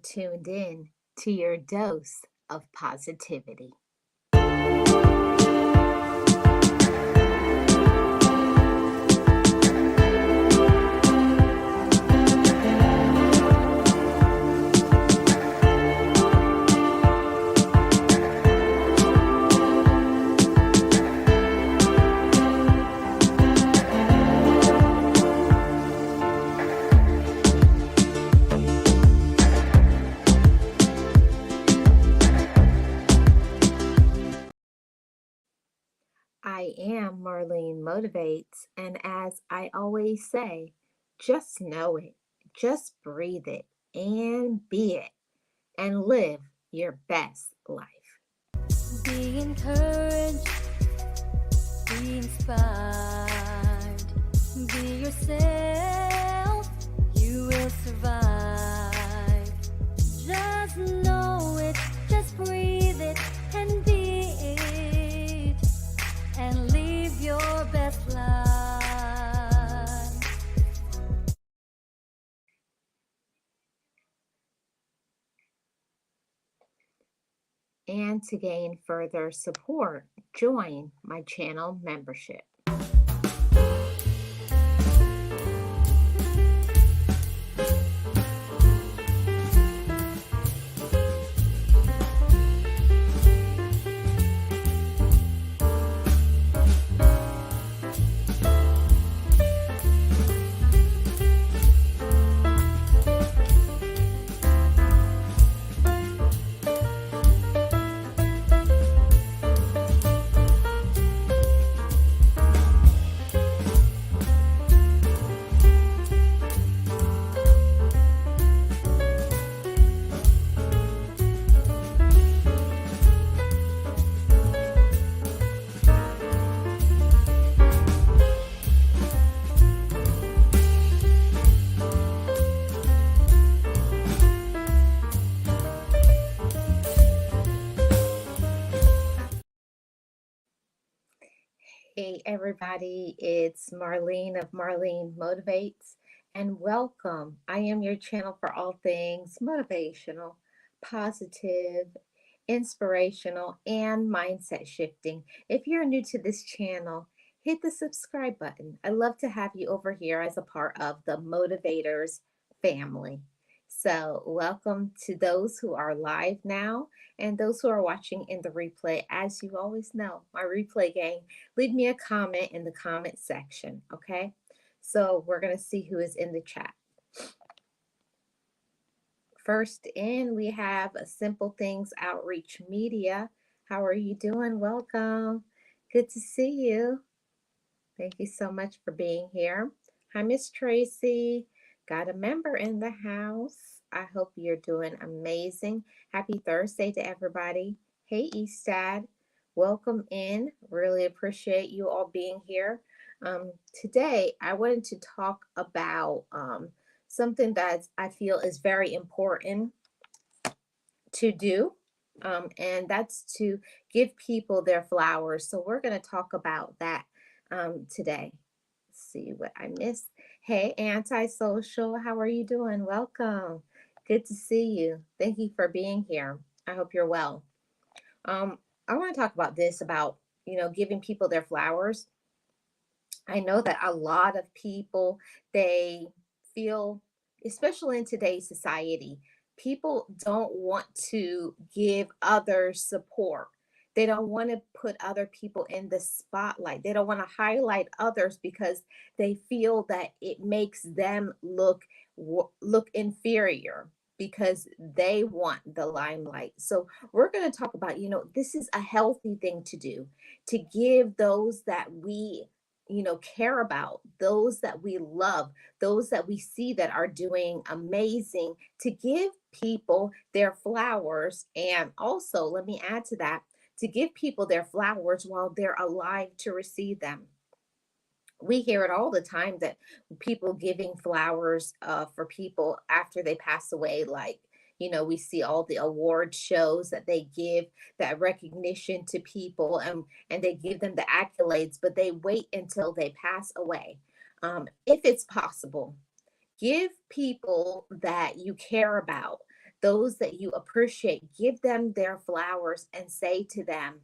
tuned in to your dose of positivity. I am Marlene Motivates, and as I always say, just know it, just breathe it, and be it, and live your best life. Be encouraged, be inspired, be yourself, you will survive. Just know it, just breathe it, and be it, and live your best life. And to gain further support, join my channel membership. Hey everybody, it's Marlene of Marlene Motivates, and welcome. I am your channel for all things motivational, positive, inspirational, and mindset shifting. If you're new to this channel, hit the subscribe button. I love to have you over here as a part of the Motivators family. So, welcome to those who are live now and those who are watching in the replay. As you always know, my replay gang, leave me a comment in the comment section, okay? So we're going to see who is in the chat. First in, we have a Simple Things Outreach Media. How are you doing? Welcome. Good to see you. Thank you so much for being here. Hi, Miss Tracy. Got a member in the house. I hope you're doing amazing. Happy Thursday to everybody. Hey, Eastad. Welcome in. Really appreciate you all being here. Today, I wanted to talk about something that I feel is very important to do, and that's to give people their flowers. So we're going to talk about that today. Let's see what I missed. Hey, Antisocial, how are you doing? Welcome. Good to see you. Thank you for being here. I hope you're well. I want to talk about this about, giving people their flowers. I know that a lot of people, they feel, especially in today's society, people don't want to give others support. They don't want to put other people in the spotlight. They don't want to highlight others because they feel that it makes them look inferior because they want the limelight. So we're going to talk about, this is a healthy thing to do, to give those that we care about, those that we love, those that we see that are doing amazing, to give people their flowers. And also, let me add to that, to give people their flowers while they're alive to receive them. We hear it all the time that people giving flowers for people after they pass away, like, we see all the award shows that they give that recognition to people, and they give them the accolades, but they wait until they pass away. If it's possible, give people that you care about, those that you appreciate, give them their flowers and say to them,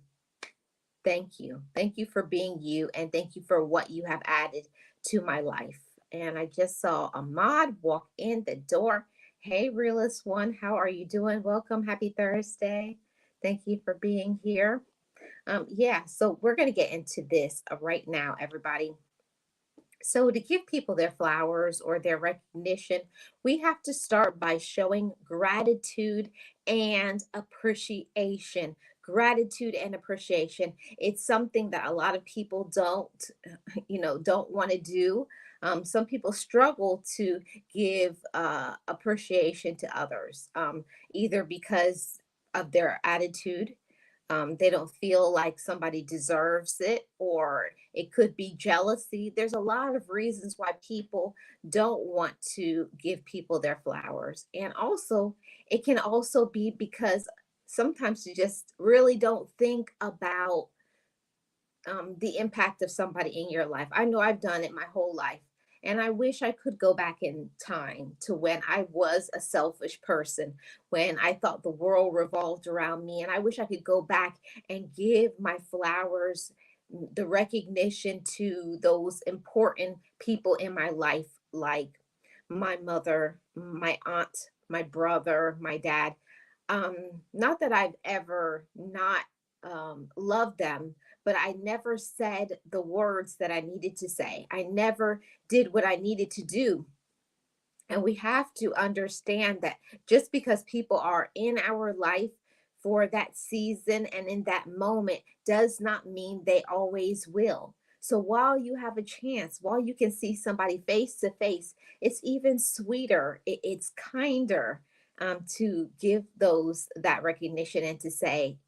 thank you. Thank you for being you, and thank you for what you have added to my life. And I just saw Ahmad walk in the door. Hey, Realist One, how are you doing? Welcome. Happy Thursday. Thank you for being here. Yeah, so we're going to get into this right now, everybody. So, to give people their flowers or their recognition, we have to start by showing gratitude and appreciation. Gratitude and appreciation. It's something that a lot of people don't want to do. Some people struggle to give appreciation to others, either because of their attitude. They don't feel like somebody deserves it, or it could be jealousy. There's a lot of reasons why people don't want to give people their flowers. And also, it can also be because sometimes you just really don't think about the impact of somebody in your life. I know I've done it my whole life. And I wish I could go back in time to when I was a selfish person, when I thought the world revolved around me. And I wish I could go back and give my flowers, the recognition to those important people in my life, like my mother, my aunt, my brother, my dad. Not that I've ever not loved them, but I never said the words that I needed to say. I never did what I needed to do. And we have to understand that just because people are in our life for that season and in that moment does not mean they always will. So while you have a chance, while you can see somebody face to face, it's even sweeter, it's kinder, to give those that recognition and to say,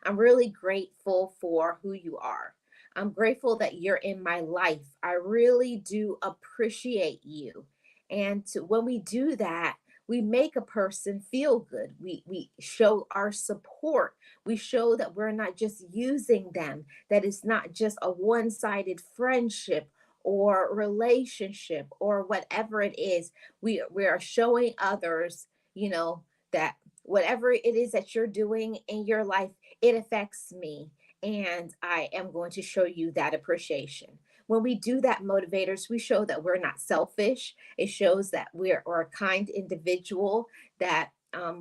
I'm really grateful for who you are. I'm grateful that you're in my life. I really do appreciate you. And when we do that, we make a person feel good. We show our support. We show that we're not just using them, that it's not just a one sided friendship or relationship or whatever it is. We are showing others, that whatever it is that you're doing in your life, it affects me. And I am going to show you that appreciation. When we do that, motivators, we show that we're not selfish. It shows that we're a kind individual, that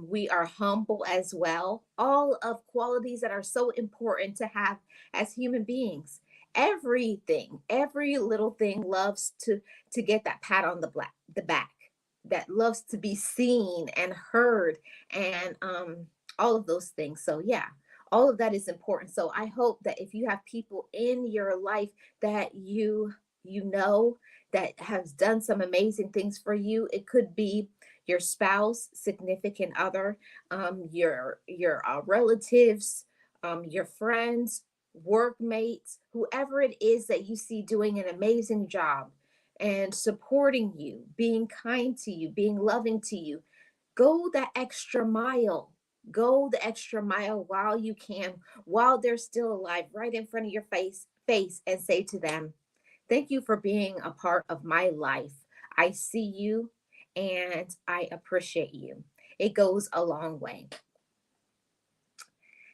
we are humble as well. All of qualities that are so important to have as human beings. Everything, every little thing loves to get that pat on the back, that loves to be seen and heard, and all of those things. So yeah, all of that is important. So I hope that if you have people in your life that you know that has done some amazing things for you, it could be your spouse, significant other, your relatives, your friends, workmates, whoever it is that you see doing an amazing job and supporting you, being kind to you, being loving to you. Go that extra mile. Go the extra mile while you can, while they're still alive, right in front of your face, and say to them, thank you for being a part of my life. I see you and I appreciate you. It goes a long way.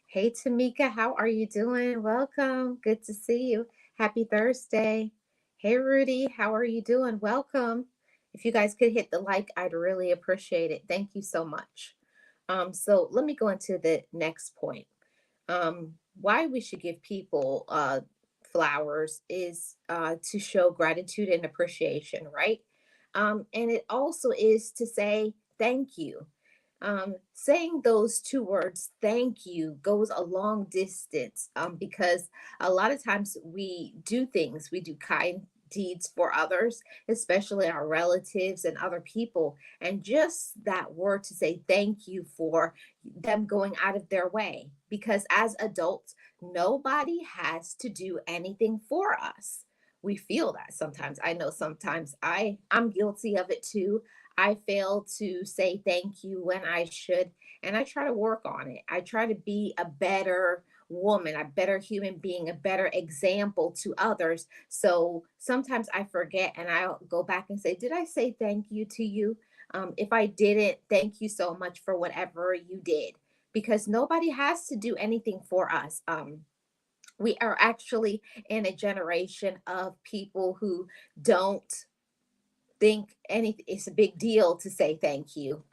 Hey, Tamika, how are you doing? Welcome. Good to see you. Happy Thursday. Hey, Rudy, how are you doing? Welcome. If you guys could hit the like, I'd really appreciate it. Thank you so much. So let me go into the next point. Why we should give people flowers is to show gratitude and appreciation, right? And it also is to say thank you. Saying those two words, thank you, goes a long distance, because a lot of times we do things, we do kind deeds for others, especially our relatives and other people. And just that word to say thank you for them going out of their way. Because as adults, nobody has to do anything for us. We feel that sometimes. I know sometimes I'm guilty of it too. I fail to say thank you when I should, and I try to work on it. I try to be a better woman, a better human being, a better example to others. So sometimes I forget and I'll go back and say, did I say thank you to you? If I didn't, thank you so much for whatever you did, because nobody has to do anything for us. We are actually in a generation of people who don't think anything it's a big deal to say thank you.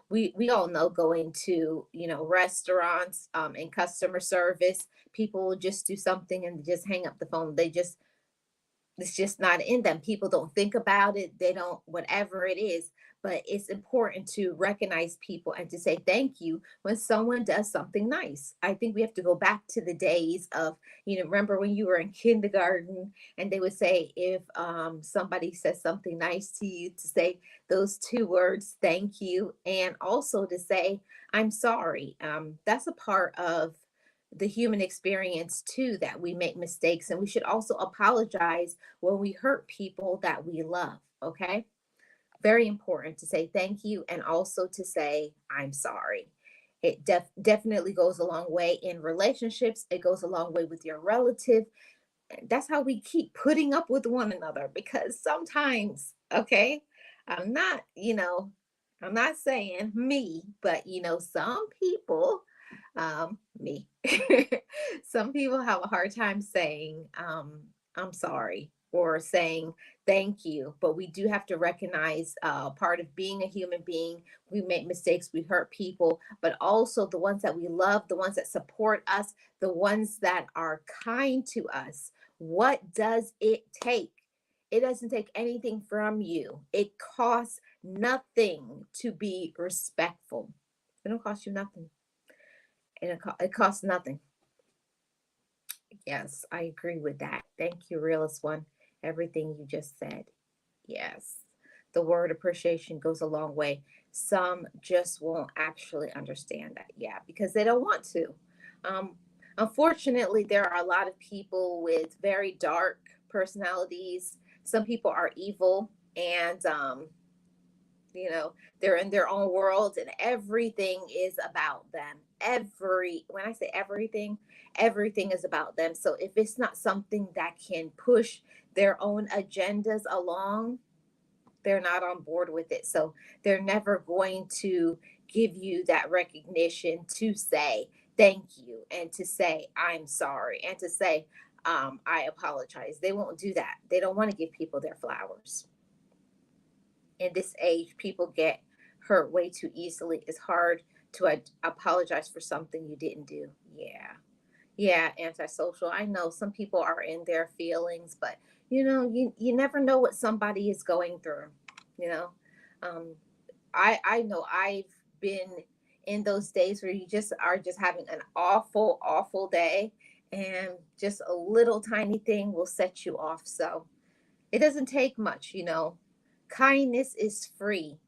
We all know, going to, restaurants, and customer service, people will just do something and just hang up the phone. It's just not in them. People don't think about it. They don't, whatever it is. But it's important to recognize people and to say thank you when someone does something nice. I think we have to go back to the days of, remember when you were in kindergarten and they would say, if somebody says something nice to you, to say those two words, thank you, and also to say, I'm sorry. That's a part of the human experience too, that we make mistakes, and we should also apologize when we hurt people that we love. Okay, very important to say thank you and also to say I'm sorry. It definitely goes a long way in relationships. It goes a long way with your relative. That's how we keep putting up with one another, because sometimes, okay, I'm not, I'm not saying me, but some people, me, some people have a hard time saying, I'm sorry, or saying thank you. But we do have to recognize, part of being a human being, we make mistakes, we hurt people, but also the ones that we love, the ones that support us, the ones that are kind to us. What does it take? It doesn't take anything from you. It costs nothing to be respectful. It don't cost you nothing. And it costs nothing. Yes, I agree with that. Thank you, realist one. Everything you just said. Yes. The word appreciation goes a long way. Some just won't actually understand that. Yeah, because they don't want to. Um, Unfortunately, there are a lot of people with very dark personalities. Some people are evil, and you know they're in their own world, and everything is about them. When I say everything, everything is about them. So if it's not something that can push their own agendas along, they're not on board with it. So they're never going to give you that recognition to say thank you, and to say I'm sorry, and to say, I apologize. They won't do that. They don't want to give people their flowers. In this age, people get hurt way too easily. It's hard to apologize for something you didn't do. Yeah. Yeah, antisocial. I know some people are in their feelings, but you never know what somebody is going through. You know, um, I know I've been in those days where you just are just having an awful, awful day, and just a little tiny thing will set you off. So it doesn't take much. Kindness is free.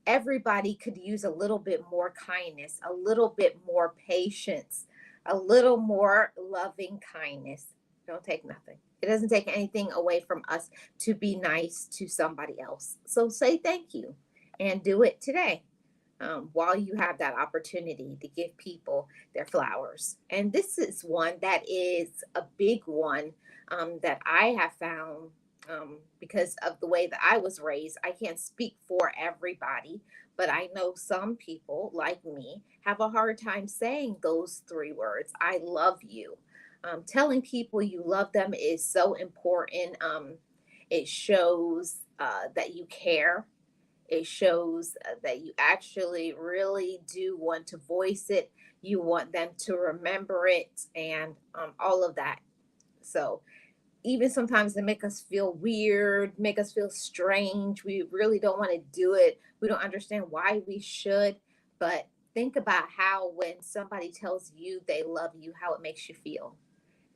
Everybody could use a little bit more kindness, a little bit more patience, a little more loving kindness. Don't take nothing. It doesn't take anything away from us to be nice to somebody else. So say thank you, and do it today, while you have that opportunity to give people their flowers. And this is one that is a big one, that I have found, because of the way that I was raised. I can't speak for everybody, but I know some people, like me, have a hard time saying those three words, I love you. Telling people you love them is so important. It shows, that you care. It shows, that you actually really do want to voice it. You want them to remember it, and all of that. So even sometimes they make us feel weird, make us feel strange. We really don't want to do it. We don't understand why we should. But think about how, when somebody tells you they love you, how it makes you feel.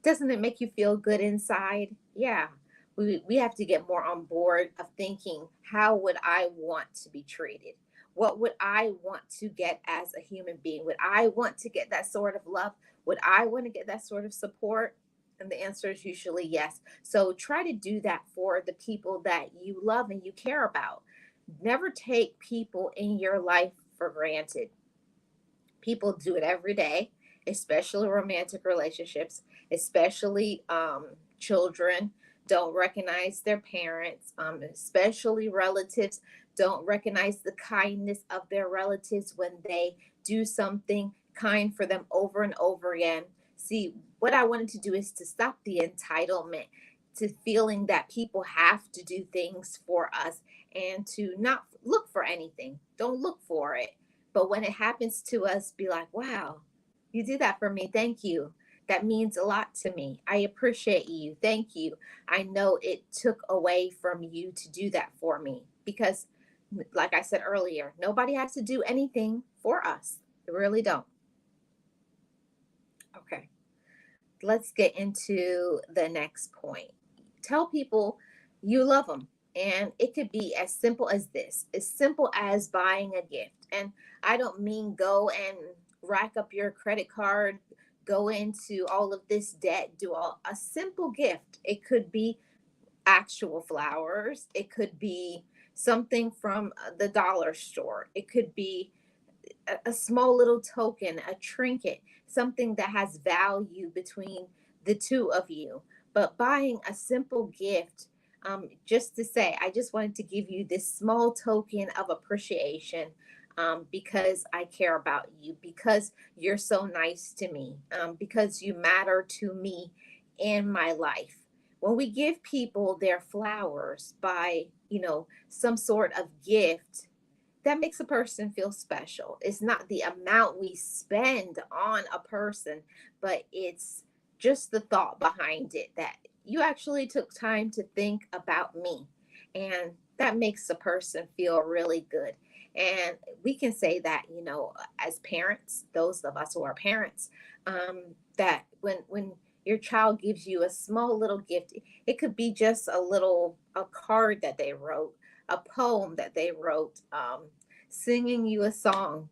Doesn't it make you feel good inside? Yeah. We have to get more on board of thinking, how would I want to be treated? What would I want to get as a human being? Would I want to get that sort of love? Would I want to get that sort of support? And the answer is usually yes. So try to do that for the people that you love and you care about. Never take people in your life for granted. People do it every day, especially romantic relationships, especially children don't recognize their parents, especially relatives don't recognize the kindness of their relatives when they do something kind for them over and over again. See, what I wanted to do is to stop the entitlement to feeling that people have to do things for us and to not look for anything. Don't look for it. But when it happens to us, be like, wow, you did that for me. Thank you. That means a lot to me. I appreciate you. Thank you. I know it took away from you to do that for me because, like I said earlier, nobody has to do anything for us. They really don't. Okay, let's get into the next point. Tell people you love them. And it could be as simple as this, as simple as buying a gift. And I don't mean go and rack up your credit card, go into all of this debt, do all a simple gift. It could be actual flowers, it could be something from the dollar store, it could be a small little token, a trinket, something that has value between the two of you. But buying a simple gift, just to say, I just wanted to give you this small token of appreciation because I care about you, because you're so nice to me, because you matter to me in my life. When we give people their flowers by, some sort of gift, that makes a person feel special. It's not the amount we spend on a person, but it's just the thought behind it that you actually took time to think about me. And that makes a person feel really good. And we can say that, as parents, those of us who are parents, that when your child gives you a small little gift, it could be just a card that they wrote, a poem that they wrote, singing you a song,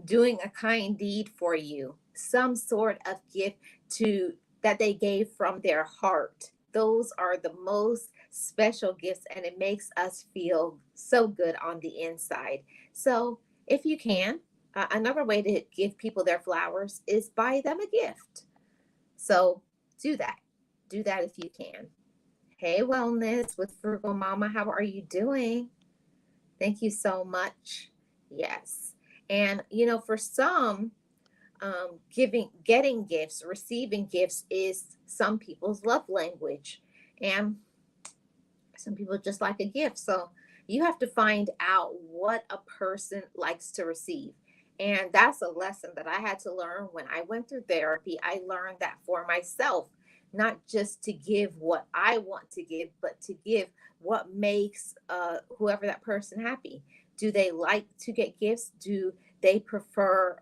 doing a kind deed for you, some sort of gift to that they gave from their heart. Those are the most special gifts, and it makes us feel so good on the inside. So, if you can, another way to give people their flowers is buy them a gift. So, do that. Do that if you can. Hey, Wellness with Frugal Mama, how are you doing? Thank you so much. Yes. And, for some, getting gifts, receiving gifts is some people's love language. And some people just like a gift. So you have to find out what a person likes to receive. And that's a lesson that I had to learn when I went through therapy. I learned that for myself, not just to give what I want to give, but to give what makes whoever that person happy. Do they like to get gifts? Do they prefer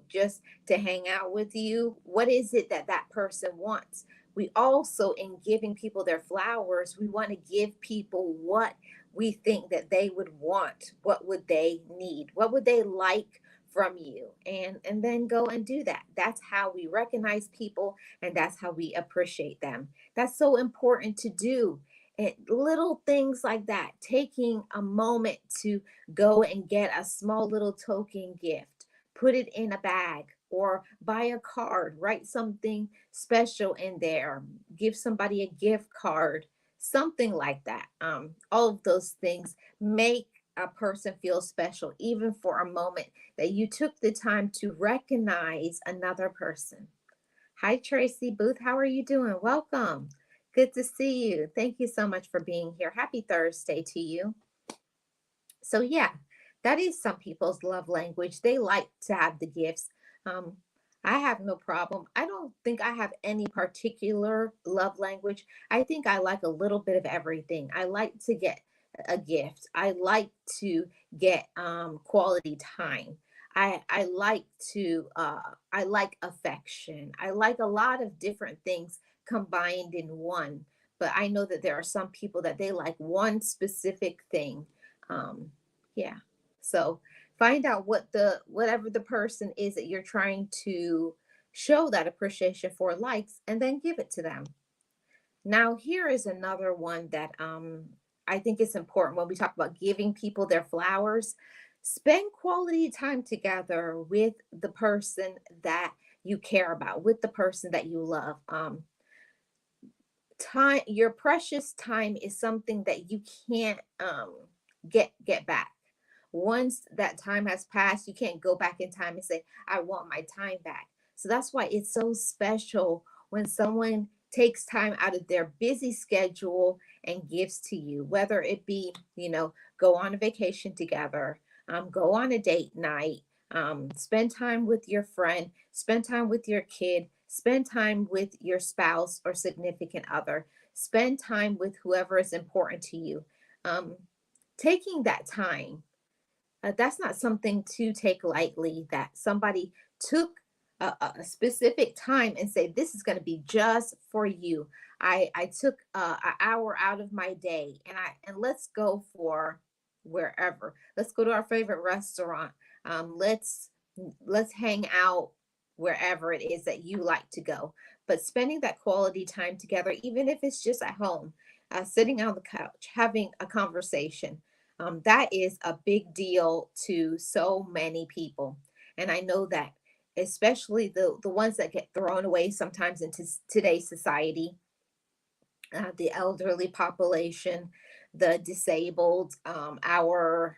just to hang out with you? What is it that that person wants? We also, in giving people their flowers, we want to give people what we think that they would want. What would they need? What would they like from you? And then go and do that. That's how we recognize people, and that's how we appreciate them. That's so important to do. And little things like that, taking a moment to go and get a small little token gift, put it in a bag, or buy a card, write something special in there, give somebody a gift card, something like that. All of those things make a person feel special, even for a moment that you took the time to recognize another person. Hi, Tracy Booth. How are you doing? Welcome. Good to see you. Thank you so much for being here. Happy Thursday to you. So yeah, that is some people's love language. They like to have the gifts. Um, I have no problem. I don't think I have any particular love language. I think I like a little bit of everything. I like to get a gift. I like to get quality time. I like to I like affection. I like a lot of different things combined in one. But I know that there are some people that they like one specific thing. um, yeah. So find out whatever the person is that you're trying to show that appreciation for likes, and then give it to them. Now here is another one that I think is important when we talk about giving people their flowers. Spend quality time together with the person that you care about, with the person that you love. Time, your precious time is something that you can't get back. Once that time has passed, you can't go back in time and say, I want my time back. So that's why it's so special when someone takes time out of their busy schedule and gives to you, whether it be, go on a vacation together, go on a date night, spend time with your friend, spend time with your kid, spend time with your spouse or significant other, spend time with whoever is important to you. Um, Taking that time, that's not something to take lightly, that somebody took a specific time and say, this is going to be just for you. I took an hour out of my day, and let's go for wherever. Let's go to our favorite restaurant. Let's hang out wherever it is that you like to go. But spending that quality time together, even if it's just at home, sitting on the couch, having a conversation, that is a big deal to so many people. And I know that especially the ones that get thrown away sometimes into today's society, the elderly population, the disabled, our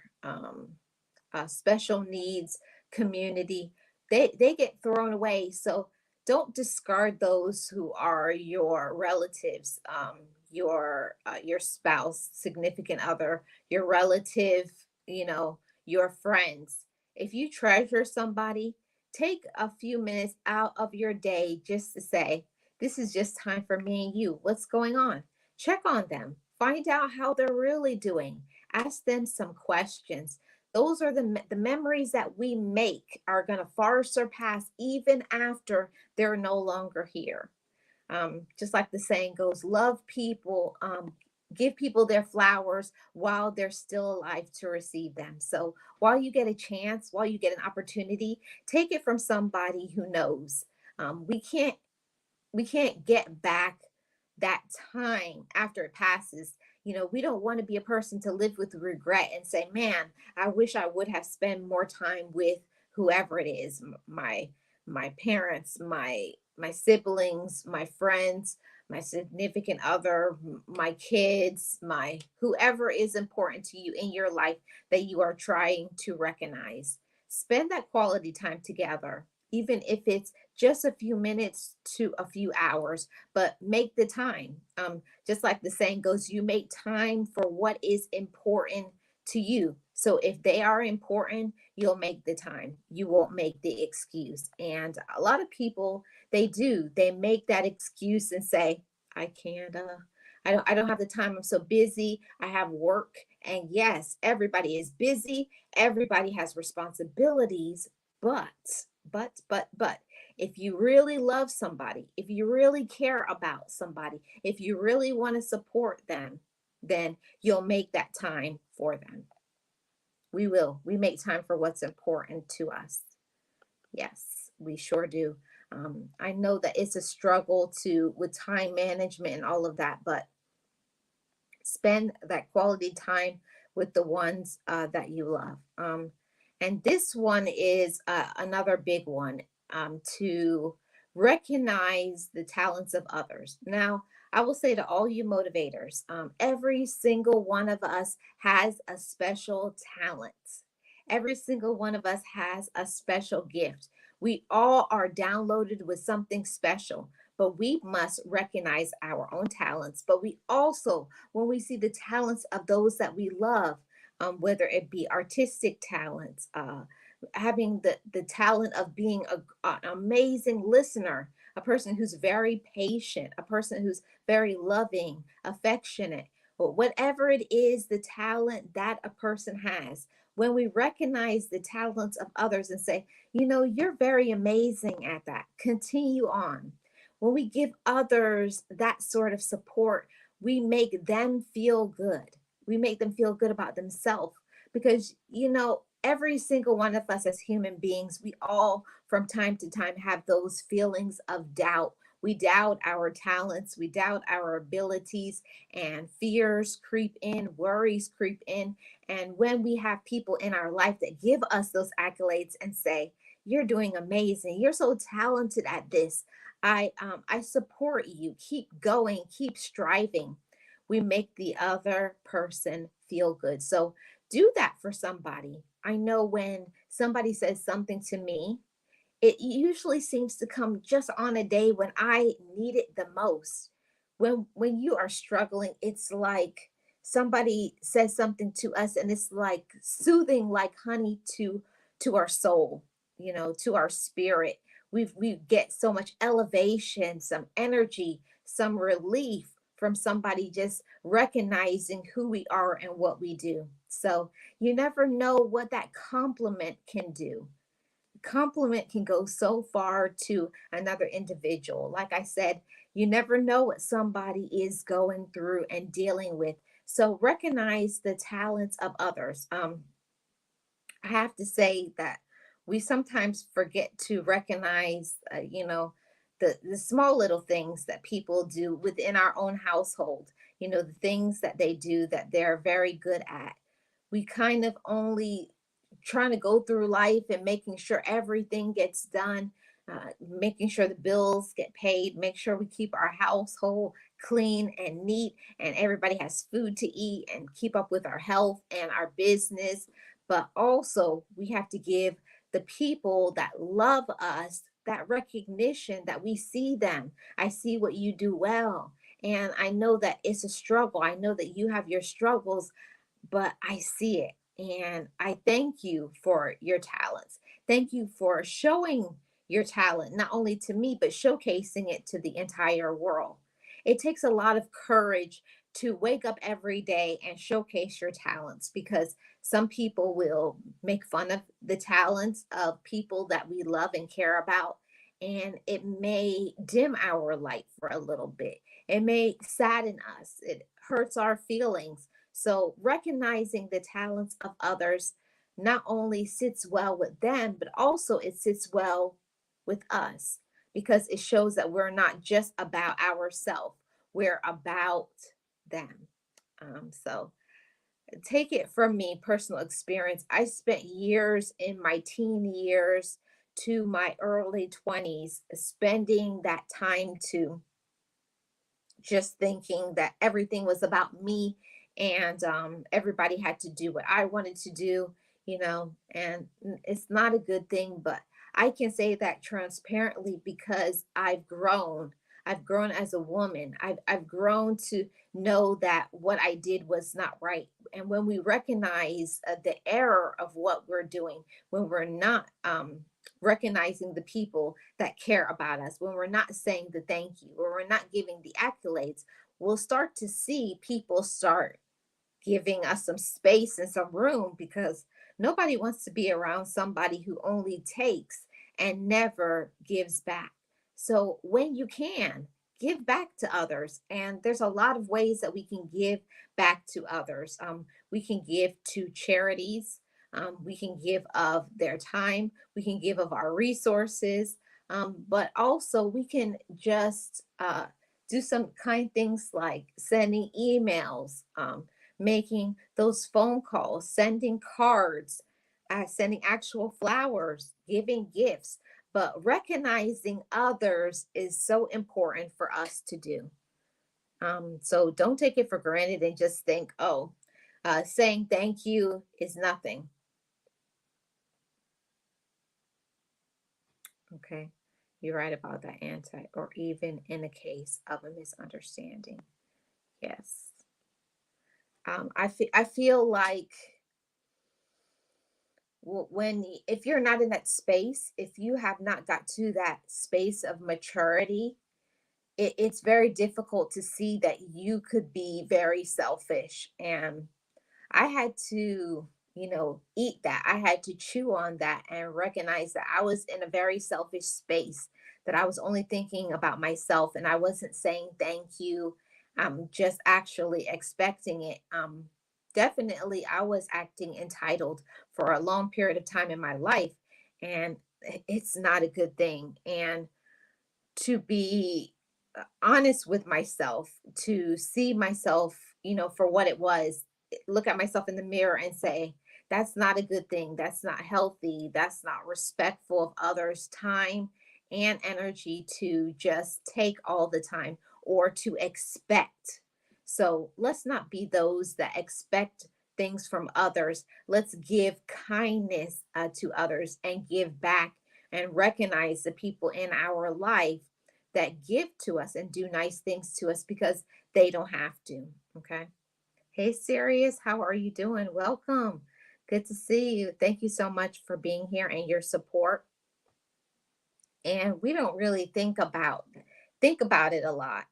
special needs community, they get thrown away. So don't discard those who are your relatives, your spouse, significant other, your relative, your friends. If you treasure somebody, take a few minutes out of your day just to say, this is just time for me and you. What's going on? Check on them. Find out how they're really doing. Ask them some questions. Those are the memories that we make are going to far surpass even after they're no longer here. Just like the saying goes, love people, give people their flowers while they're still alive to receive them. So while you get a chance, while you get an opportunity, take it from somebody who knows. We can't get back that time after it passes. We don't want to be a person to live with regret and say, man, I wish I would have spent more time with whoever it is, my parents, my siblings, my friends, my significant other, my kids, my whoever is important to you in your life that you are trying to recognize. Spend that quality time together, even if it's just a few minutes to a few hours, but make the time. Just like the saying goes, you make time for what is important to you. So if they are important, you'll make the time. You won't make the excuse. And a lot of people, they make that excuse and say, I can't, I don't have the time. I'm so busy. I have work. And yes, everybody is busy. Everybody has responsibilities, but if you really love somebody, if you really care about somebody, if you really want to support them, then you'll make that time for them. We will. We make time for what's important to us. Yes, we sure do. I know that it's a struggle to with time management and all of that, but spend that quality time with the ones that you love. And this one is another big one, to recognize the talents of others. Now, I will say to all you motivators, every single one of us has a special talent. Every single one of us has a special gift. We all are downloaded with something special, but we must recognize our own talents. But we also, when we see the talents of those that we love, whether it be artistic talents, having the talent of being an amazing listener, a person who's very patient, a person who's very loving, affectionate, but whatever it is, the talent that a person has, when we recognize the talents of others and say, you're very amazing at that, continue on. When we give others that sort of support, we make them feel good. We make them feel good about themselves because, every single one of us as human beings, we all from time to time have those feelings of doubt. we doubt our talents, we doubt our abilities, and fears creep in, worries creep in. And when we have people in our life that give us those accolades and say, "You're doing amazing. You're so talented at this. I support you. Keep going. Keep striving." We make the other person feel good. So do that for somebody. I know when somebody says something to me, it usually seems to come just on a day when I need it the most. When you are struggling, it's like somebody says something to us and it's like soothing like honey to our soul, to our spirit. We get so much elevation, some energy, some relief from somebody just recognizing who we are and what we do. So you never know what that compliment can do. Compliment can go so far to another individual. Like I said, you never know what somebody is going through and dealing with. So recognize the talents of others. I have to say that we sometimes forget to recognize, the small little things that people do within our own household. The things that they do that they're very good at. We kind of only trying to go through life and making sure everything gets done, making sure the bills get paid, make sure we keep our household clean and neat, and everybody has food to eat, and keep up with our health and our business. But also, we have to give the people that love us that recognition that we see them. I see what you do well. And I know that it's a struggle. I know that you have your struggles, but I see it. And I thank you for your talents. Thank you for showing your talent, not only to me, but showcasing it to the entire world. It takes a lot of courage to wake up every day and showcase your talents, because some people will make fun of the talents of people that we love and care about. And it may dim our light for a little bit. It may sadden us. It hurts our feelings. So, recognizing the talents of others not only sits well with them, but also it sits well with us, because it shows that we're not just about ourselves, we're about them. So, take it from me, personal experience. I spent years in my teen years to my early 20s spending that time to just thinking that everything was about me, and everybody had to do what I wanted to do, and it's not a good thing. But I can say that transparently because I've grown. I've grown as a woman. I've grown to know that what I did was not right. And when we recognize the error of what we're doing, when we're not recognizing the people that care about us, when we're not saying the thank you, or we're not giving the accolades, we'll start to see people start giving us some space and some room, because nobody wants to be around somebody who only takes and never gives back. So when you can, give back to others. And there's a lot of ways that we can give back to others. We can give to charities. We can give of their time. We can give of our resources. But also, we can just do some kind things like sending emails, making those phone calls, sending cards, sending actual flowers, giving gifts. But recognizing others is so important for us to do. So don't take it for granted and just think, oh, saying thank you is nothing. Okay. You're right about that, anti, or even in a case of a misunderstanding. Yes. I feel like when if you're not in that space, if you have not got to that space of maturity, it's very difficult to see that you could be very selfish. And I had to, eat that. I had to chew on that and recognize that I was in a very selfish space, that I was only thinking about myself and I wasn't saying thank you. I'm just actually expecting it. Definitely, I was acting entitled for a long period of time in my life, and it's not a good thing. And to be honest with myself, to see myself, for what it was, look at myself in the mirror and say, that's not a good thing. That's not healthy. That's not respectful of others' time and energy to just take all the time or to expect. So let's not be those that expect things from others. Let's give kindness to others and give back and recognize the people in our life that give to us and do nice things to us because they don't have to. Okay. Hey, Sirius, how are you doing? Welcome. Good to see you. Thank you so much for being here and your support. And we don't really think about it a lot.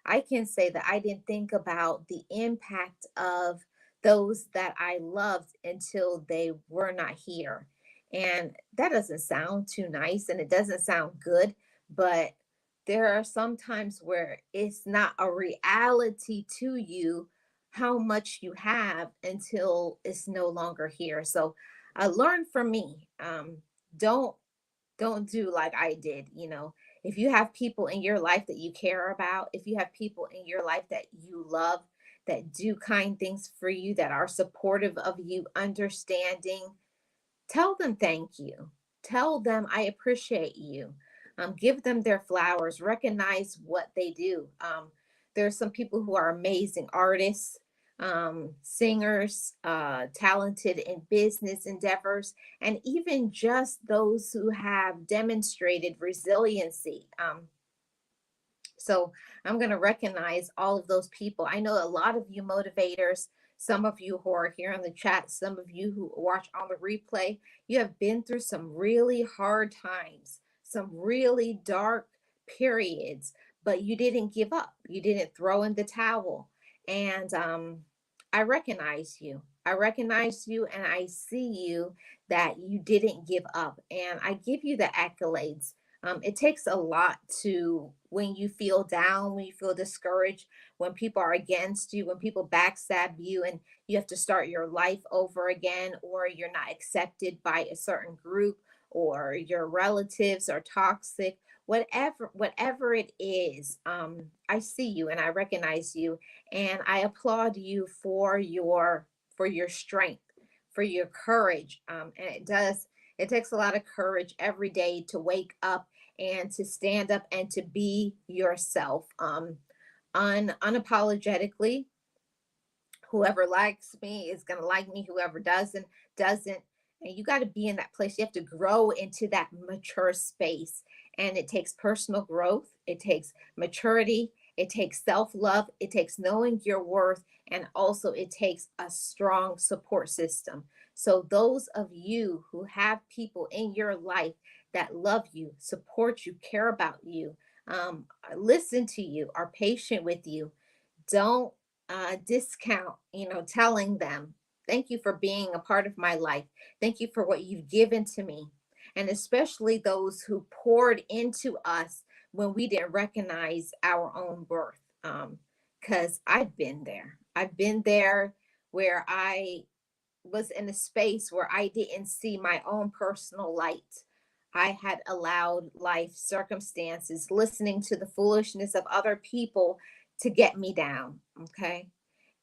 I can say that I didn't think about the impact of those that I loved until they were not here. And that doesn't sound too nice and it doesn't sound good, but there are some times where it's not a reality to you how much you have until it's no longer here. So I learned from me. Don't don't do like I did. If you have people in your life that you care about, if you have people in your life that you love, that do kind things for you, that are supportive of you, understanding, tell them thank you. Tell them I appreciate you. Give them their flowers. Recognize what they do. There are some people who are amazing artists, singers, talented in business endeavors, and even just those who have demonstrated resiliency. So I'm going to recognize all of those people. I know a lot of you motivators, some of you who are here in the chat, some of you who watch on the replay, you have been through some really hard times, some really dark periods, but you didn't give up. You didn't throw in the towel. And I recognize you. I recognize you and I see you that you didn't give up. And I give you the accolades. It takes a lot to, when you feel down, when you feel discouraged, when people are against you, when people backstab you, and you have to start your life over again, or you're not accepted by a certain group, or your relatives are toxic, whatever it is. I see you and I recognize you, and I applaud you for your strength, for your courage. And it takes a lot of courage every day to wake up and to stand up and to be yourself, unapologetically. Whoever likes me is going to like me. Whoever doesn't. And you got to be in that place. You have to grow into that mature space, and it takes personal growth, it takes maturity, it takes self-love, it takes knowing your worth, and also it takes a strong support system. So those of you who have people in your life that love you, support you, care about you, listen to you, are patient with you, don't discount, telling them, thank you for being a part of my life. Thank you for what you've given to me. And especially those who poured into us when we didn't recognize our own worth. Because I've been there. I've been there where I was in a space where I didn't see my own personal light. I had allowed life circumstances, listening to the foolishness of other people to get me down. Okay.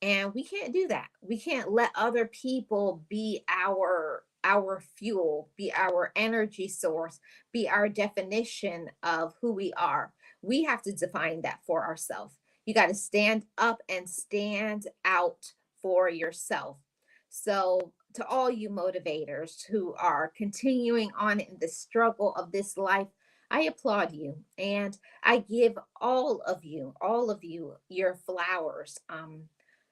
And we can't do that. We can't let other people be our fuel, be our energy source, be our definition of who we are. We have to define that for ourselves. You got to stand up and stand out for yourself. So, to all you motivators who are continuing on in the struggle of this life, I applaud you and I give all of you, your flowers.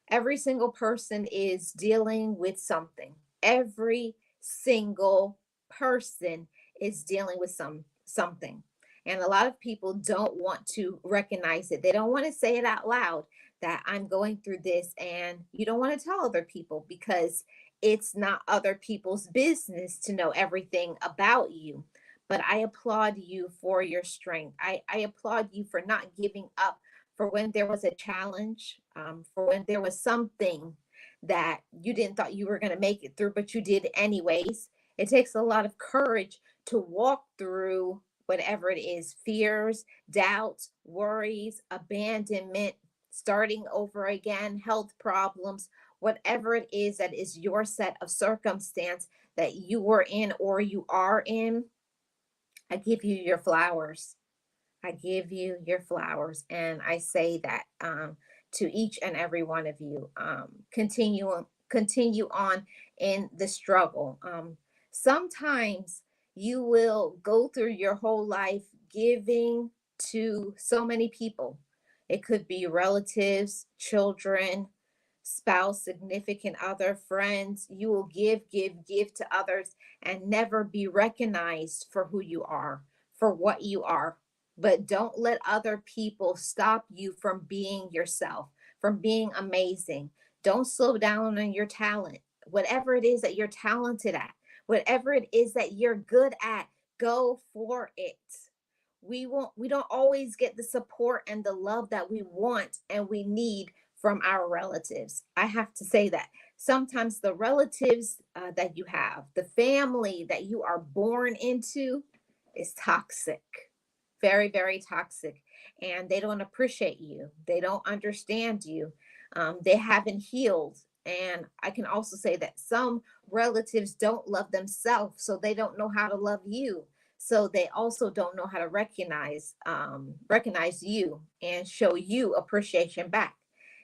Every single person is dealing with something. Every single person is dealing with something. And a lot of people don't want to recognize it. They don't want to say it out loud that I'm going through this, and you don't want to tell other people because it's not other people's business to know everything about you. But I applaud you for your strength. I applaud you for not giving up, for when there was a challenge, for when there was something that you didn't thought you were going to make it through, but you did anyways. It takes a lot of courage to walk through whatever it is, fears, doubts, worries, abandonment, starting over again, health problems, whatever it is that is your set of circumstance that you were in or you are in, I give you your flowers. I give you your flowers. And I say that to each and every one of you. Continue on in the struggle. Sometimes you will go through your whole life giving to so many people. It could be relatives, children, spouse, significant other, friends. You will give to others and never be recognized for who you are, for what you are. But don't let other people stop you from being yourself, from being amazing. Don't slow down on your talent. Whatever it is that you're talented at, whatever it is that you're good at, go for it. We don't always get the support and the love that we want and we need from our relatives. I have to say that sometimes the relatives that you have, the family that you are born into, is toxic, very, very toxic. And they don't appreciate you, they don't understand you, they haven't healed. And I can also say that some relatives don't love themselves, so they don't know how to love you. So they also don't know how to recognize you and show you appreciation back.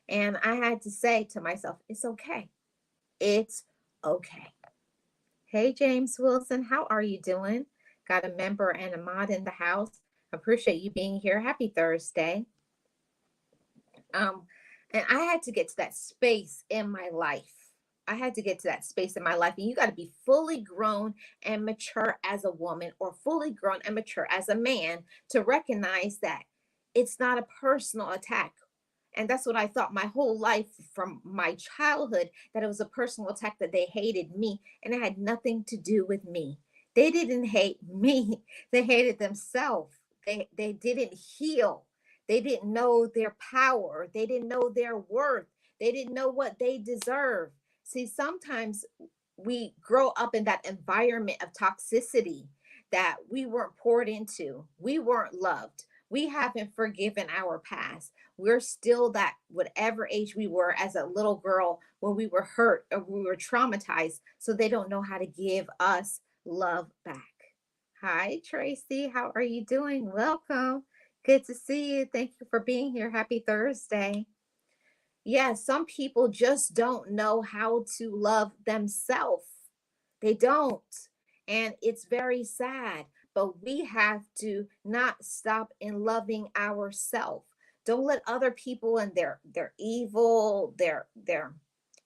And I had to say to myself, it's okay. It's okay. Hey, James Wilson, how are you doing? Got a member and a mod in the house. Appreciate you being here. Happy Thursday. Um, and I had to get to that space in my life. I had to get to that space in my life. And you got to be fully grown and mature as a woman, or fully grown and mature as a man, to recognize that it's not a personal attack. And that's what I thought my whole life from my childhood, that it was a personal attack, that they hated me. And it had nothing to do with me. They didn't hate me, they hated themselves. They didn't heal. They didn't know their power. They didn't know their worth. They didn't know what they deserve. See, sometimes we grow up in that environment of toxicity that we weren't poured into. We weren't loved. We haven't forgiven our past. We're still that, whatever age we were as a little girl when we were hurt or we were traumatized. So they don't know how to give us love back. Hi, Tracy. How are you doing? Welcome. Good to see you. Thank you for being here. Happy Thursday. Yeah, some people just don't know how to love themselves. They don't. And it's very sad. But we have to not stop in loving ourselves. Don't let other people and their evil, their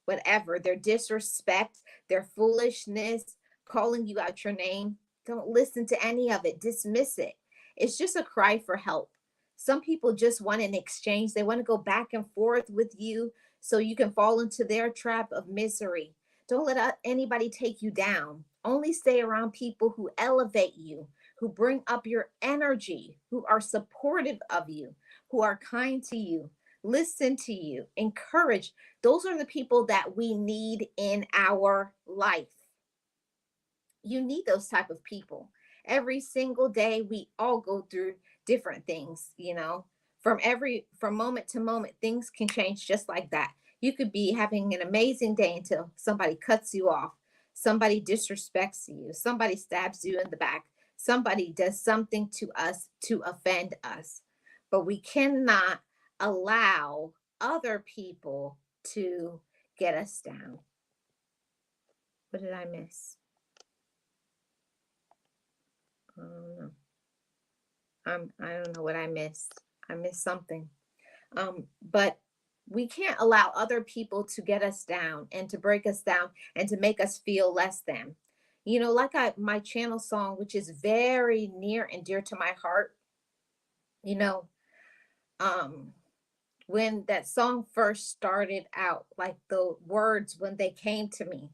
whatever, their disrespect, their foolishness, calling you out your name. Don't listen to any of it. Dismiss it. It's just a cry for help. Some people just want an exchange. They want to go back and forth with you so you can fall into their trap of misery. Don't let anybody take you down. Only stay around people who elevate you, who bring up your energy, who are supportive of you, who are kind to you, listen to you, encourage. Those are the people that we need in our life. You need those type of people. Every single day we all go through different things, from moment to moment things can change just like that. You could be having an amazing day until somebody cuts you off, somebody disrespects you, somebody stabs you in the back, somebody does something to us to offend us. But we cannot allow other people to get us down. What did I miss? I don't know. I don't know what I missed. I missed something. But we can't allow other people to get us down and to break us down and to make us feel less than. Like my channel song, which is very near and dear to my heart. You know, um, when that song first started out, like the words when they came to me,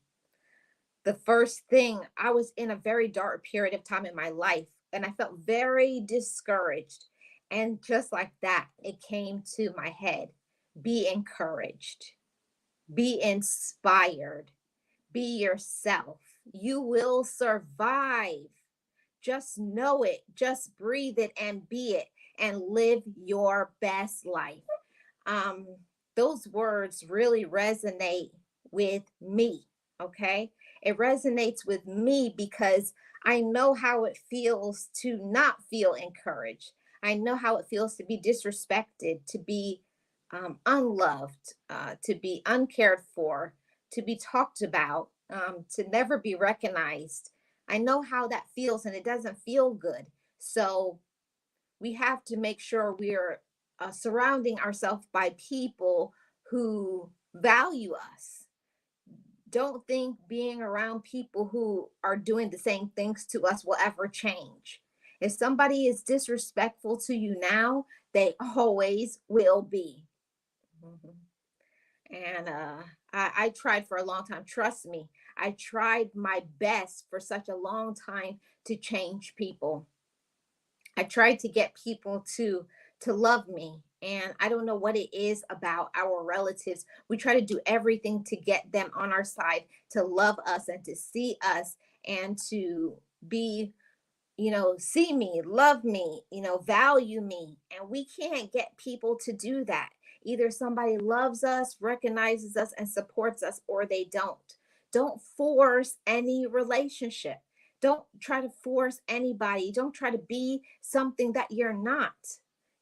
the first thing, I was in a very dark period of time in my life and I felt very discouraged. And just like that, it came to my head: be encouraged, be inspired, be yourself. You will survive. Just know it, just breathe it and be it, and live your best life. um, those words really resonate with me. Okay. It resonates with me because I know how it feels to not feel encouraged. I know how it feels to be disrespected, to be unloved, to be uncared for, to be talked about, to never be recognized. I know how that feels, and it doesn't feel good. So we have to make sure we're surrounding ourselves by people who value us. Don't think being around people who are doing the same things to us will ever change. If somebody is disrespectful to you now, they always will be. Mhm. And I tried for a long time. Trust me, I tried my best for such a long time to change people. I tried to get people to love me. And I don't know what it is about our relatives. We try to do everything to get them on our side, to love us and to see us and to be, see me, love me, value me. And we can't get people to do that. Either somebody loves us, recognizes us, and supports us, or they don't. Don't force any relationship. Don't try to force anybody. Don't try to be something that you're not.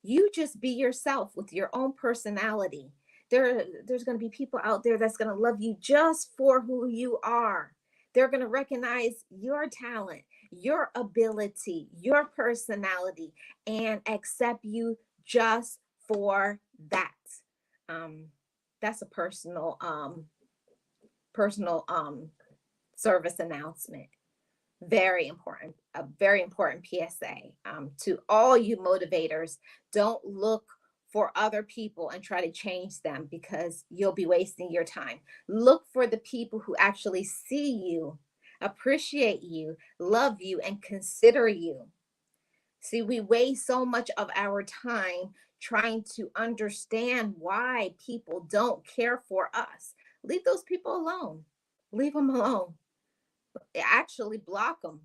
You just be yourself with your own personality. There's going to be people out there that's going to love you just for who you are. They're going to recognize your talent, your ability, your personality, and accept you just for that. Um, that's a personal service announcement. Very important, a very important PSA to all you motivators. Don't look for other people and try to change them, because you'll be wasting your time. Look for the people who actually see you, appreciate you, love you, and consider you. See, we waste so much of our time trying to understand why people don't care for us. Leave those people alone. Leave them alone. Actually, block them.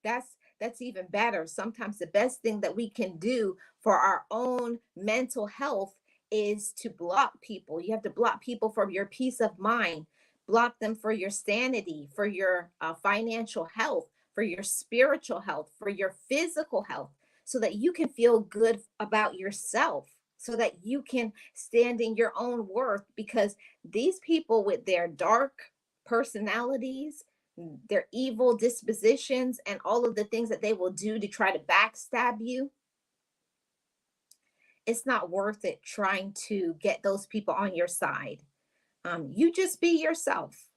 That's even better. Sometimes the best thing that we can do for our own mental health is to block people. You have to block people for your peace of mind, block them for your sanity, for your financial health, for your spiritual health, for your physical health, so that you can feel good about yourself, so that you can stand in your own worth. Because these people with their dark personalities, their evil dispositions, and all of the things that they will do to try to backstab you, it's not worth it trying to get those people on your side. You just be yourself.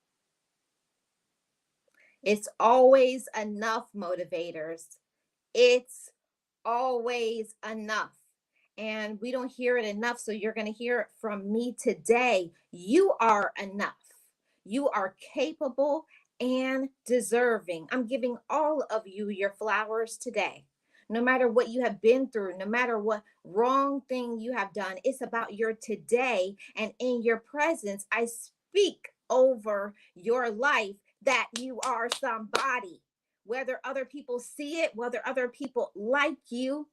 It's always enough, motivators. It's always enough. And we don't hear it enough. So you're going to hear it from me today. You are enough. You are capable and deserving. I'm giving all of you your flowers today. No matter what you have been through, no matter what wrong thing you have done, it's about your today. And in your presence, I speak over your life that you are somebody. Whether other people see it, whether other people like you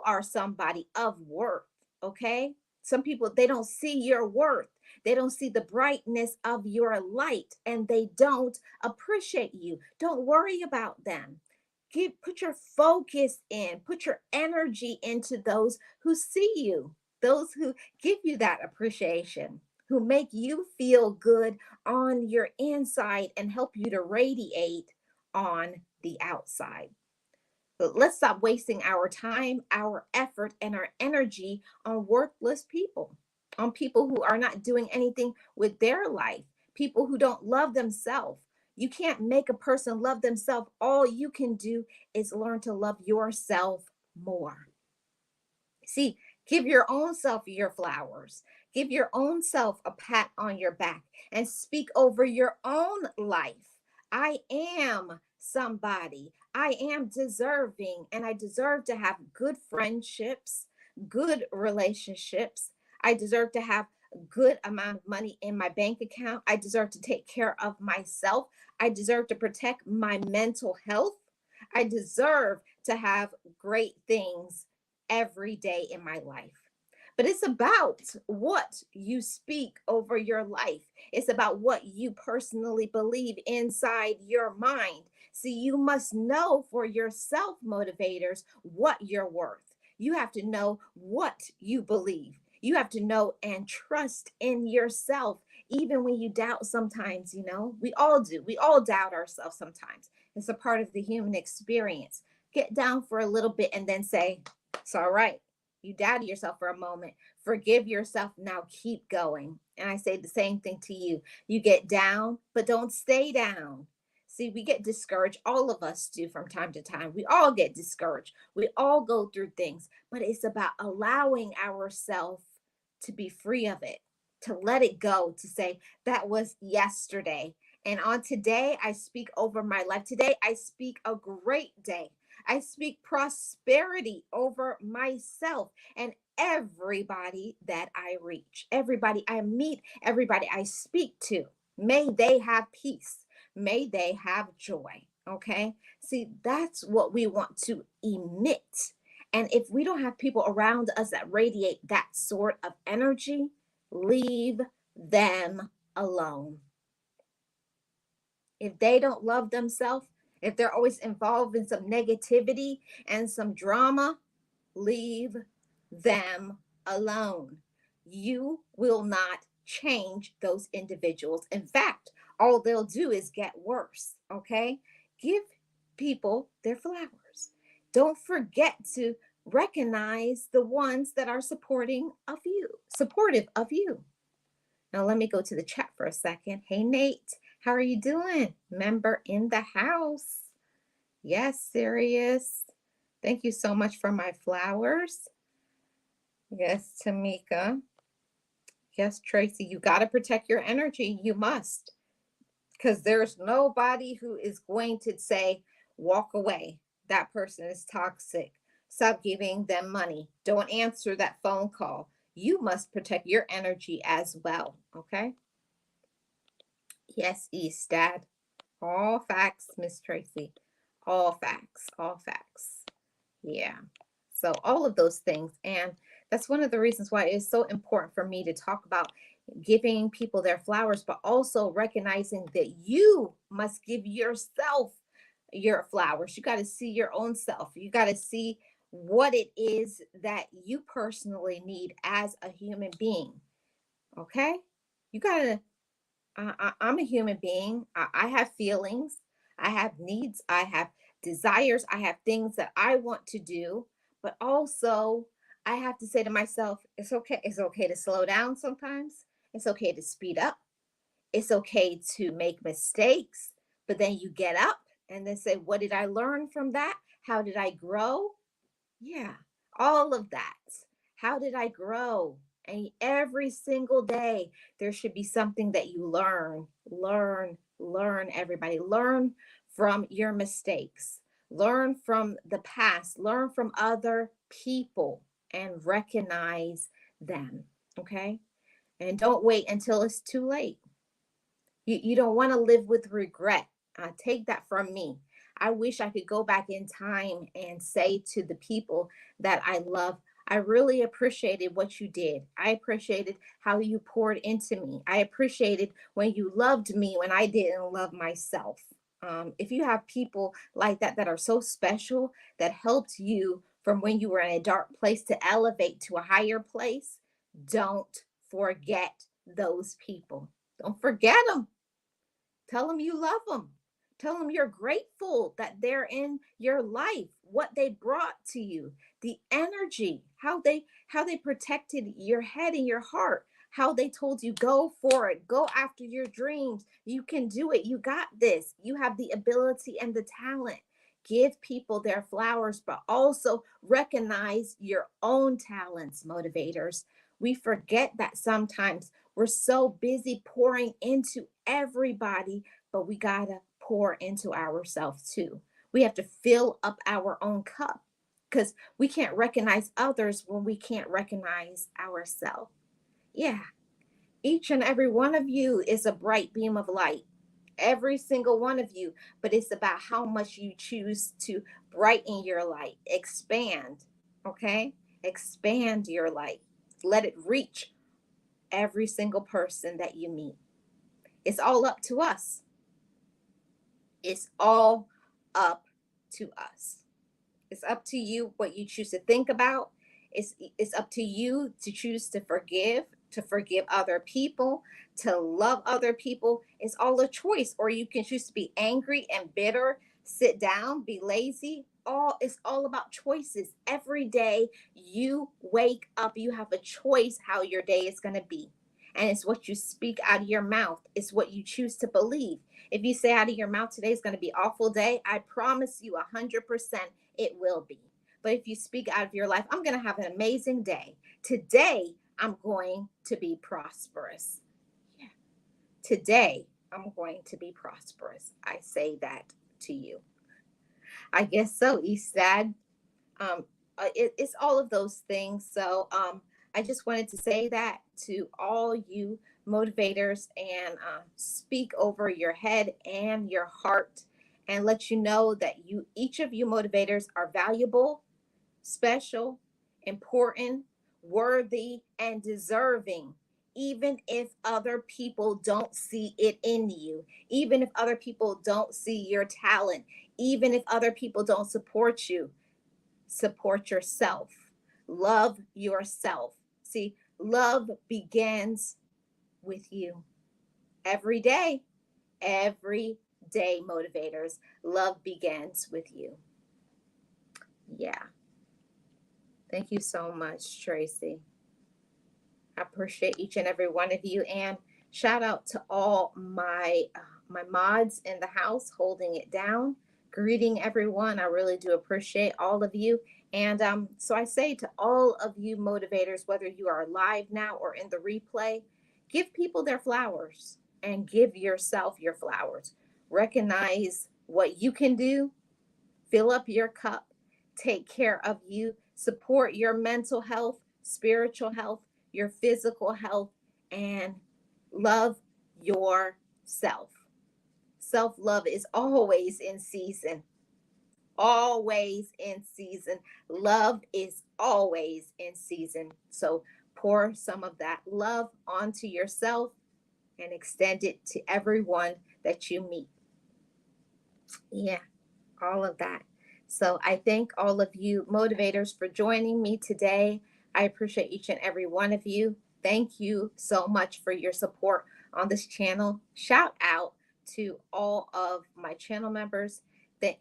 are somebody of worth. Okay. Some people, they don't see your worth. They don't see the brightness of your light, and they don't appreciate you. Don't worry about them. Put your focus in, put your energy into those who see you, those who give you that appreciation, who make you feel good on your inside and help you to radiate on the outside. But let's stop wasting our time, our effort, and our energy on worthless people, on people who are not doing anything with their life, people who don't love themselves. You can't make a person love themselves. All you can do is learn to love yourself more. See, give your own self your flowers. Give your own self a pat on your back and speak over your own life. I am somebody. I am deserving, and I deserve to have good friendships, good relationships. I deserve to have a good amount of money in my bank account. I deserve to take care of myself. I deserve to protect my mental health. I deserve to have great things every day in my life. But it's about what you speak over your life. It's about what you personally believe inside your mind. See, you must know for yourself, motivators, what you're worth. You have to know what you believe. You have to know and trust in yourself, even when you doubt sometimes, we all do. We all doubt ourselves sometimes. It's a part of the human experience. Get down for a little bit and then say, it's all right. You doubted yourself for a moment. Forgive yourself. Now keep going. And I say the same thing to you. You get down, but don't stay down. See, we get discouraged. All of us do from time to time. We all get discouraged. We all go through things, but it's about allowing ourselves to be free of it, to let it go, to say, that was yesterday. And on today, I speak over my life. Today, I speak a great day. I speak prosperity over myself and everybody that I reach, everybody I meet, everybody I speak to. May they have peace. May they have joy. Okay. See, that's what we want to emit. And if we don't have people around us that radiate that sort of energy, leave them alone. If they don't love themselves, if they're always involved in some negativity and some drama, leave them alone. You will not change those individuals. In fact, all they'll do is get worse. Okay? Give people their flowers. Don't forget to recognize the ones that are supportive of you. Now, let me go to the chat for a second. Hey, Nate, how are you doing? Member in the house. Yes, serious. Thank you so much for my flowers. Yes, Tamika. Yes, Tracy, you got to protect your energy. You must. Because there's nobody who is going to say, walk away. That person is toxic. Stop giving them money. Don't answer that phone call. You must protect your energy as well. Okay? Yes, East Dad. All facts, Miss Tracy. All facts. All facts. Yeah. So all of those things. And that's one of the reasons why it's so important for me to talk about giving people their flowers, but also recognizing that you must give yourself your flowers. You got to see your own self. You got to see what it is that you personally need as a human being. Okay? You got to I'm a human being. I have feelings. I have needs. I have desires. I have things that I want to do. But also, I have to say to myself, it's okay. It's okay to slow down sometimes. It's okay to speed up. It's okay to make mistakes. But then you get up and then say, what did I learn from that? How did I grow? Yeah, all of that. How did I grow? And every single day, there should be something that you learn, everybody. Learn from your mistakes, learn from the past, learn from other people, and recognize them. Okay. And don't wait until it's too late. You don't want to live with regret. Take that from me. I wish I could go back in time and say to the people that I love, I really appreciated what you did. I appreciated how you poured into me. I appreciated when you loved me when I didn't love myself. If you have people like that that are so special, that helped you from when you were in a dark place to elevate to a higher place, don't forget those people. Don't forget them. Tell them you love them. Tell them you're grateful that they're in your life, what they brought to you, the energy, how they protected your head and your heart, how they told you go for it, go after your dreams. You can do it. You got this. You have the ability and the talent. Give people their flowers, but also recognize your own talents, motivators. We forget that sometimes we're so busy pouring into everybody, but we got to pour into ourselves too. We have to fill up our own cup because we can't recognize others when we can't recognize ourselves. Yeah, each and every one of you is a bright beam of light. every single one of you, but it's about how much you choose to brighten your light, expand, okay? Expand your light. Let it reach every single person that you meet. It's all up to us. It's all up to us. It's up to you what you choose to think about. It's up to you to choose to forgive other people, to love other people. It's all a choice. Or you can choose to be angry and bitter, sit down, be lazy. It's all about choices. Every day you wake up, you have a choice how your day is going to be. And it's what you speak out of your mouth. It's what you choose to believe. If you say out of your mouth, today is going to be an awful day, I promise you 100% it will be. But if you speak out of your life, I'm going to have an amazing day. Today, I'm going to be prosperous. Yeah. Today, I'm going to be prosperous. I say that to you. I guess so, Eastad. It's all of those things. So I just wanted to say that to all you motivators and speak over your head and your heart and let you know that each of you motivators are valuable, special, important, worthy, and deserving. Even if other people don't see it in you, even if other people don't see your talent, even if other people don't support you, support yourself. Love yourself. See, love begins with you. Every day, motivators, love begins with you. Yeah. Thank you so much, Tracy. I appreciate each and every one of you. And shout out to all my mods in the house holding it down. Greeting everyone. I really do appreciate all of you. And so I say to all of you motivators, whether you are live now or in the replay, give people their flowers and give yourself your flowers. Recognize what you can do. Fill up your cup. Take care of you. Support your mental health, spiritual health, your physical health, and love yourself. Self-love is always in season. Always in season. Love is always in season. So pour some of that love onto yourself and extend it to everyone that you meet. Yeah, all of that. So I thank all of you motivators for joining me today. I appreciate each and every one of you. Thank you so much for your support on this channel. Shout out to all of my channel members.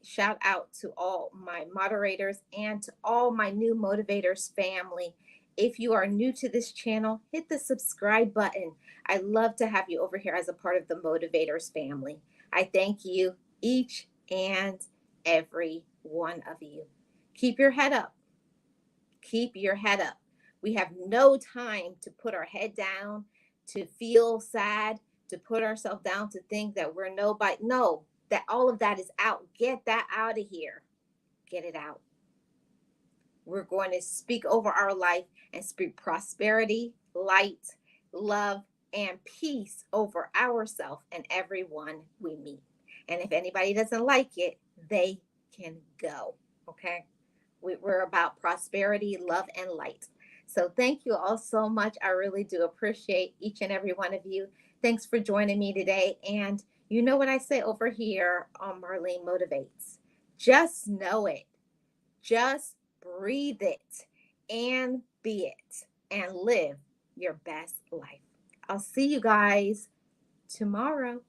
Shout out to all my moderators and to all my new motivators family. If you are new to this channel, hit the subscribe button. I love to have you over here as a part of the motivators family. I thank you, each and every one of you. Keep your head up. Keep your head up. We have no time to put our head down, to feel sad, to put ourselves down, to think that we're nobody. No, that all of that is out. Get that out of here. Get it out. We're going to speak over our life and speak prosperity, light, love, and peace over ourselves and everyone we meet. And if anybody doesn't like it, they can go. Okay? We're about prosperity, love, and light. So thank you all so much. I really do appreciate each and every one of you. Thanks for joining me today. And you know what I say over here on Marlene Motivates. Just know it. Just breathe it and be it and live your best life. I'll see you guys tomorrow.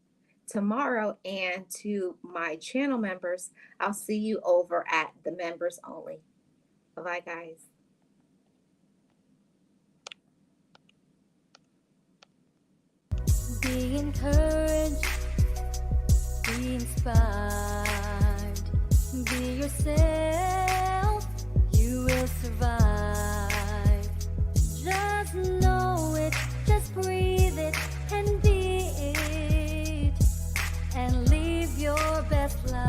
And to my channel members, I'll see you over at the members only. Bye-bye, guys. Be encouraged, be inspired, be yourself, you will survive. Just know it, just breathe it, and be it, and live your best life.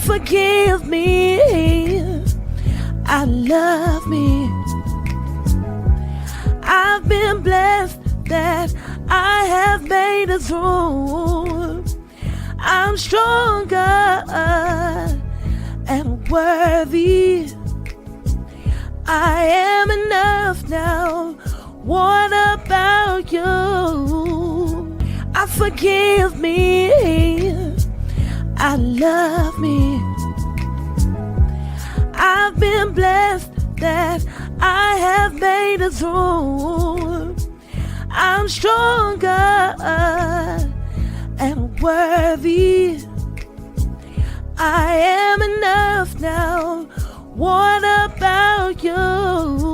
Forgive me, I love me. I've been blessed that I have made it through. I'm stronger and worthy. I am enough now. What about you? I forgive me, I love me. I've been blessed that I have made it through. I'm stronger and worthy. I am enough now. What about you?